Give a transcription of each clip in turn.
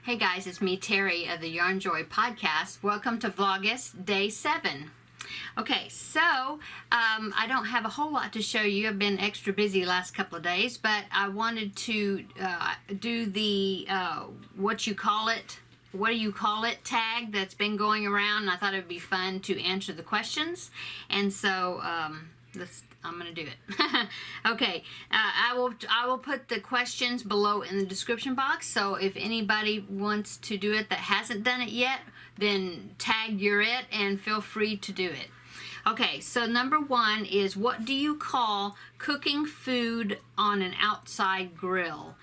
Hey guys, it's me, Terri of the Yarnjoy podcast. Welcome to Vlogust Day 7. Okay, so I don't have a whole lot to show you. I've been extra busy the last couple of days, but I wanted to do the what do you call it tag that's been going around, and I thought it would be fun to answer the questions. And so I'm gonna do it. Okay, I will put the questions below in the description box, so if anybody wants to do it that hasn't done it yet, then tag you're it and feel free to do it. Okay, so number one is, what do you call cooking food on an outside grill?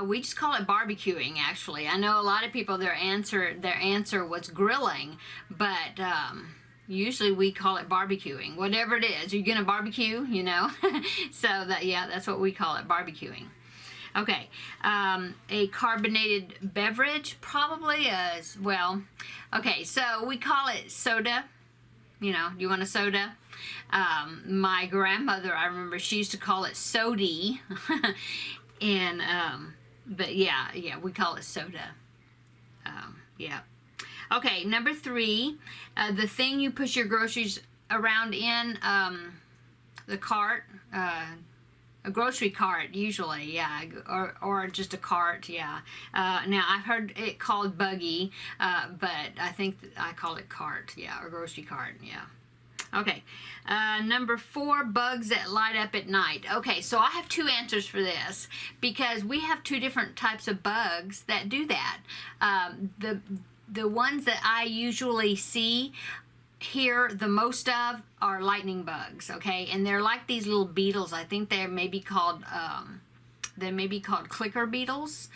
We just call it barbecuing, actually. I know a lot of people, their answer was grilling, but usually we call it barbecuing. Whatever it is, you're gonna barbecue, you know? So that's what we call it, barbecuing. Okay, a carbonated beverage, probably as well. Okay, so we call it soda. You know, you want a soda? My grandmother, I remember, she used to call it sody. And, but yeah, we call it soda. Yeah. Okay, number 3, the thing you push your groceries around in, the cart, a grocery cart, usually, yeah, or just a cart, yeah. Now, I've heard it called buggy, but I think I call it cart, yeah, or grocery cart, yeah. Okay, number 4, bugs that light up at night. Okay, so I have 2 answers for this, because we have 2 different types of bugs that do that. The ones that I usually see here the most of are lightning bugs, okay? And they're like these little beetles. I think they may be called clicker beetles.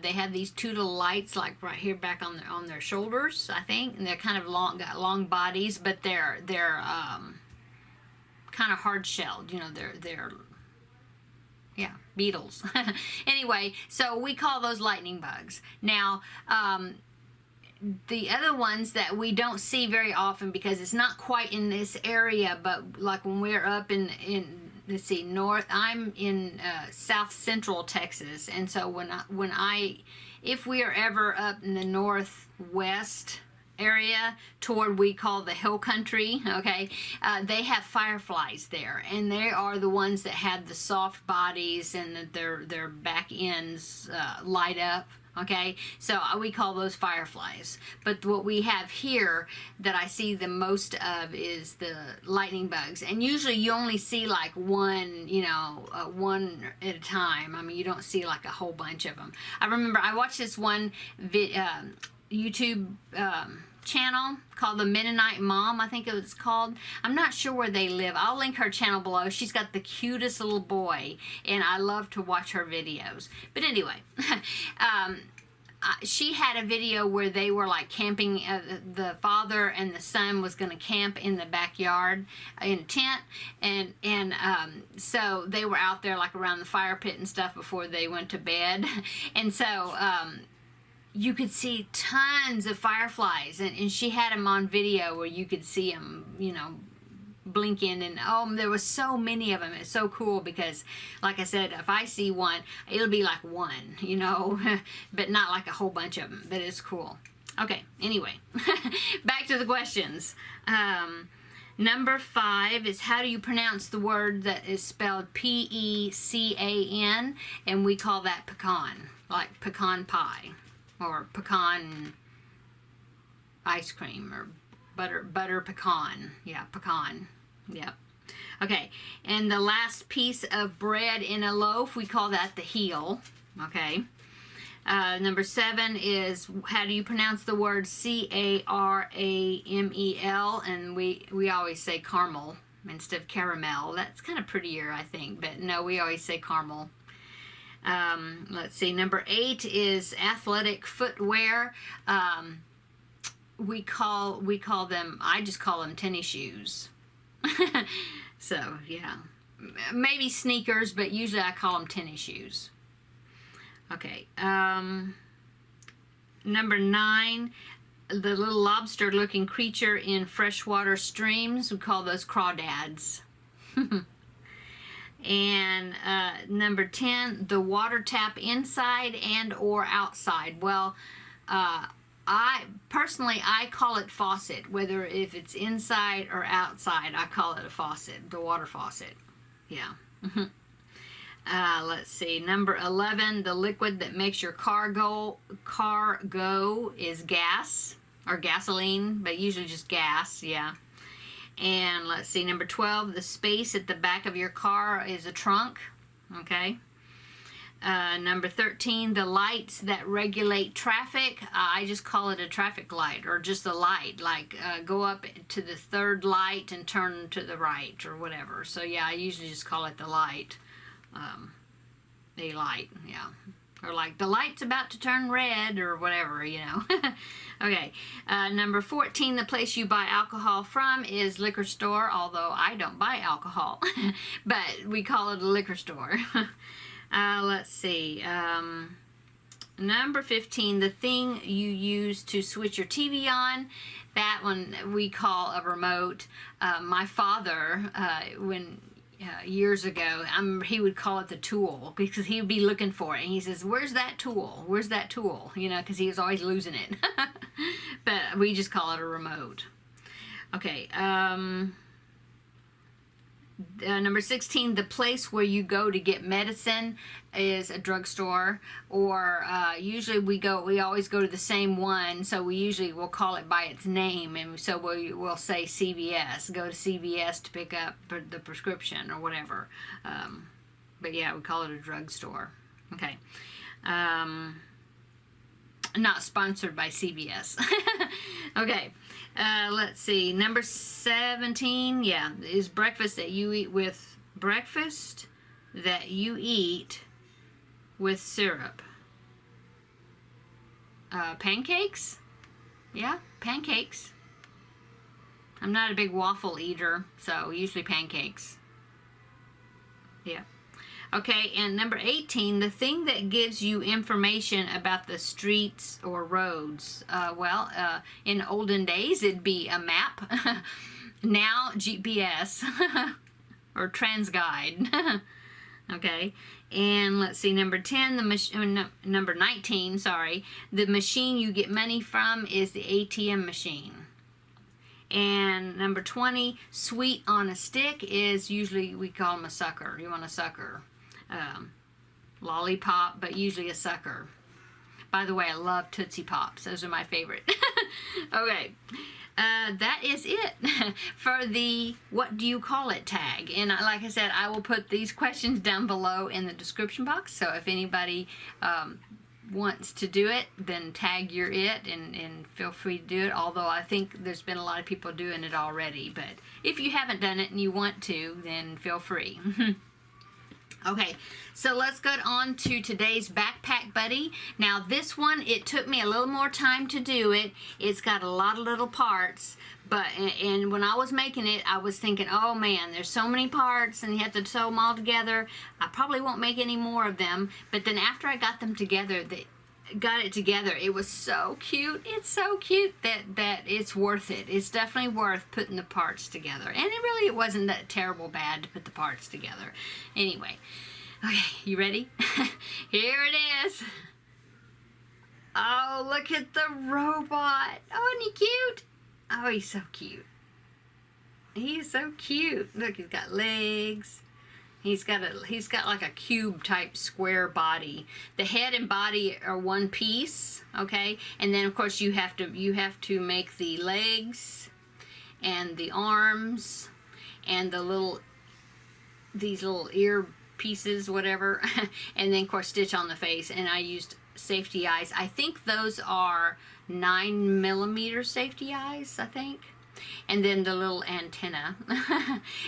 They have these 2 little lights, like right here back on their shoulders, I think, and they're kind of got long bodies, but they're kind of hard shelled. You know, they're yeah, beetles. Anyway, so we call those lightning bugs. Now, the other ones that we don't see very often, because it's not quite in this area, but like when we're up in let's see, north, I'm in south central Texas, and so if we are ever up in the northwest area toward we call the hill country, okay, they have fireflies there, and they are the ones that have the soft bodies and that their back ends light up. Okay, so we call those fireflies. But what we have here that I see the most of is the lightning bugs. And usually you only see like one, you know, one at a time. I mean, you don't see like a whole bunch of them. I remember I watched this one YouTube channel called the Mennonite Mom, I think it was called. I'm not sure where they live. I'll link her channel below. She's got the cutest little boy, and I love to watch her videos. But anyway, she had a video where they were like camping. The father and the son was going to camp in the backyard in a tent, and so they were out there like around the fire pit and stuff before they went to bed. And so you could see tons of fireflies, and she had them on video where you could see them, you know, blinking, and there was so many of them. It's so cool, because like I said, if I see one, it'll be like one, you know, but not like a whole bunch of them, but it's cool. Okay, anyway, back to the questions. Number 5 is, how do you pronounce the word that is spelled P.E.C.A.N, and we call that pecan, like pecan pie, or pecan ice cream, or butter pecan. Yeah, pecan. Yep. Okay, and the last piece of bread in a loaf, we call that the heel. Okay. Number 7 is, how do you pronounce the word C.A.R.A.M.E.L, and we always say caramel instead of caramel. That's kind of prettier, I think, but no, we always say caramel. Let's see, number 8 is athletic footwear. We call them, I just call them tennis shoes. So, yeah. Maybe sneakers, but usually I call them tennis shoes. Okay. Number 9, the little lobster-looking creature in freshwater streams, we call those crawdads. And number 10, the water tap inside and or outside. Well, I call it faucet, whether if it's inside or outside, I call it a faucet, the water faucet. Yeah. Let's see, number 11, the liquid that makes your car go is gas or gasoline, but usually just gas. Yeah. And let's see, number 12, the space at the back of your car is a trunk. Okay. Number 13, the lights that regulate traffic. I just call it a traffic light, or just a light, like go up to the third light and turn to the right or whatever. So yeah, I usually just call it the light. A light, yeah. Or like the light's about to turn red or whatever, you know. Okay. Number 14, the place you buy alcohol from is liquor store, although I don't buy alcohol. But we call it a liquor store. Let's see. Number 15, the thing you use to switch your TV on. That one we call a remote. My father, years ago, he would call it the tool, because he would be looking for it. And he says, where's that tool? Where's that tool? You know, because he was always losing it. But we just call it a remote. Okay. Number 16, the place where you go to get medicine is a drugstore, or usually we always go to the same one, so we usually will call it by its name, and so we'll say CVS, go to CVS to pick up the prescription or whatever. But yeah, we call it a drugstore. Okay. Not sponsored by CVS. Okay. Let's see. Number 17, yeah, is breakfast that you eat with syrup. Pancakes? Yeah, pancakes. I'm not a big waffle eater, so usually pancakes. Yeah. Okay, and number 18, the thing that gives you information about the streets or roads. In olden days, it'd be a map. Now, GPS or TransGuide. Okay, and let's see, number 10, number 19, sorry, the machine you get money from is the ATM machine. And number 20, sweet on a stick is usually, we call them a sucker. You want a sucker. Lollipop, but usually a sucker. By the way, I love Tootsie Pops. Those are my favorite. Okay. That is it for the what do you call it tag. And like I said, I will put these questions down below in the description box. So if anybody wants to do it, then tag your it and feel free to do it. Although I think there's been a lot of people doing it already. But if you haven't done it and you want to, then feel free. Okay, so let's get on to today's backpack buddy. Now this one, it took me a little more time to do it. It's got a lot of little parts, and when I was making it, I was thinking, oh man, there's so many parts and you have to sew them all together. I probably won't make any more of them. But then after I got them together, it was so cute. It's so cute that it's worth it. It's definitely worth putting the parts together. And it wasn't that terrible bad to put the parts together. Anyway, okay, you ready? Here it is. Oh, look at the robot. Oh, isn't he cute? Oh, he's so cute. He's so cute. Look, he's got legs. He's got like a cube type square body. The head and body are one piece, okay? And then of course you have to make the legs and the arms and these little ear pieces, whatever. And then of course stitch on the face. And I used safety eyes. I think those are 9mm safety eyes, I think. And then the little antenna.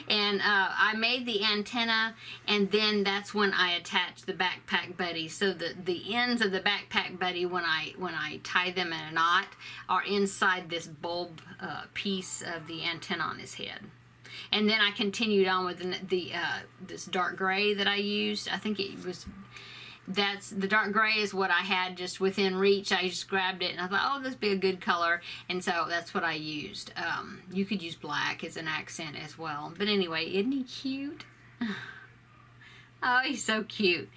And I made the antenna, and then that's when I attached the backpack buddy. So the ends of the backpack buddy, when I tie them in a knot, are inside this bulb piece of the antenna on his head. And then I continued on with this dark gray that I used. I think that's the dark gray is what I had just within reach. I just grabbed it and I thought, oh, this would be a good color, and so that's what I used. You could use black as an accent as well, but anyway, isn't he cute? Oh, he's so cute.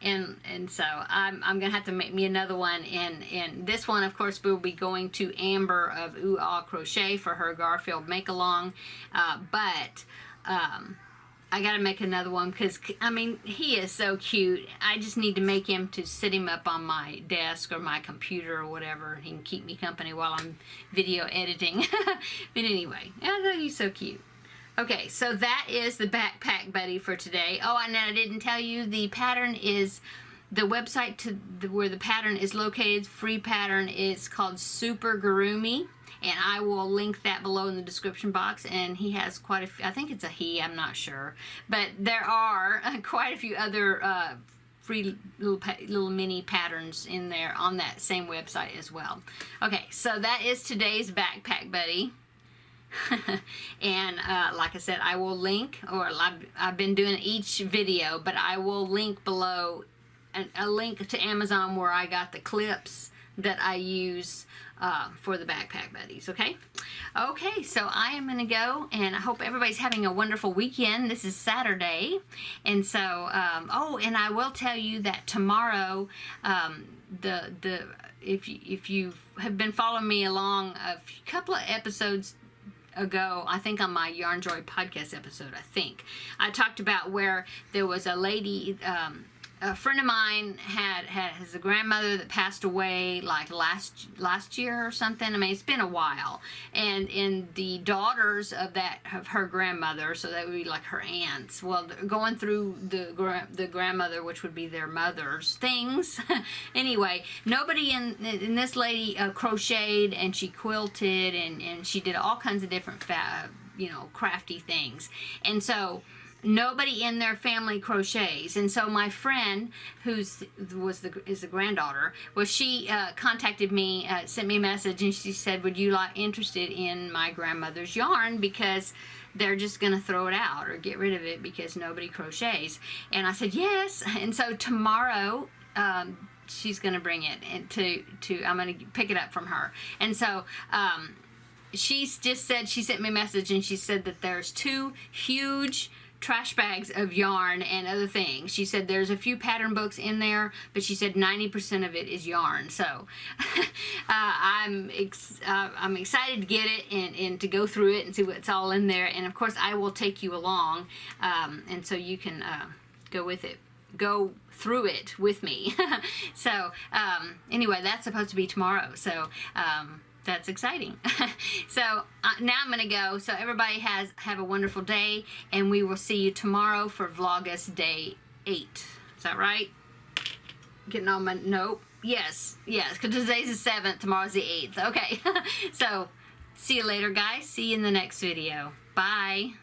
And so I'm gonna have to make me another one, and this one, of course, we'll be going to Amber of Ooh Ah Crochet for her Garfield make along, but I gotta make another one because I mean he is so cute. I just need to make him to sit him up on my desk or my computer or whatever. He can keep me company while I'm video editing. But anyway, I think he's so cute. Okay, so that is the backpack buddy for today. Oh, and I didn't tell you, the pattern is, the website where the pattern is located, free pattern, is called Super Gurumi, and I will link that below in the description box. And he has quite a few, I think it's a he, I'm not sure, but there are quite a few other free little mini patterns in there on that same website as well. Okay, so that is today's backpack buddy. And like I said, I will link, or I've been doing each video, but I will link below a link to Amazon where I got the clips that I use for the backpack buddies. Okay, so I am gonna go, and I hope everybody's having a wonderful weekend. This is Saturday, and so oh, and I will tell you that tomorrow, if you have been following me along a couple of episodes ago, I think on my Yarnjoy podcast episode, I talked about where there was a lady, a friend of mine has a grandmother that passed away like last year or something. I mean, it's been a while, and the daughters of her grandmother, so that would be like her aunts, well, they're going through the grandmother, which would be their mother's things. Anyway, nobody in this lady crocheted, and she quilted, and she did all kinds of different crafty things, and so nobody in their family crochets. And so my friend, is the granddaughter, well, she contacted me, sent me a message, and she said, would you like interested in my grandmother's yarn, because they're just gonna throw it out or get rid of it because nobody crochets. And I said yes. And so tomorrow she's gonna bring it, and I'm gonna pick it up from her. And so she's just said, she sent me a message, and she said that there's 2 huge trash bags of yarn and other things. She said there's a few pattern books in there, but she said 90% of it is yarn. So I'm excited to get it and to go through it and see what's all in there. And of course I will take you along, and so you can go through it with me. So anyway, that's supposed to be tomorrow. So that's exciting. So now I'm gonna go. So everybody have a wonderful day, and we will see you tomorrow for Vlogust day 8. Is that right? Getting on my nope. Yes, because today's the 7th, tomorrow's the 8th. Okay. So see you later, guys. See you in the next video. Bye.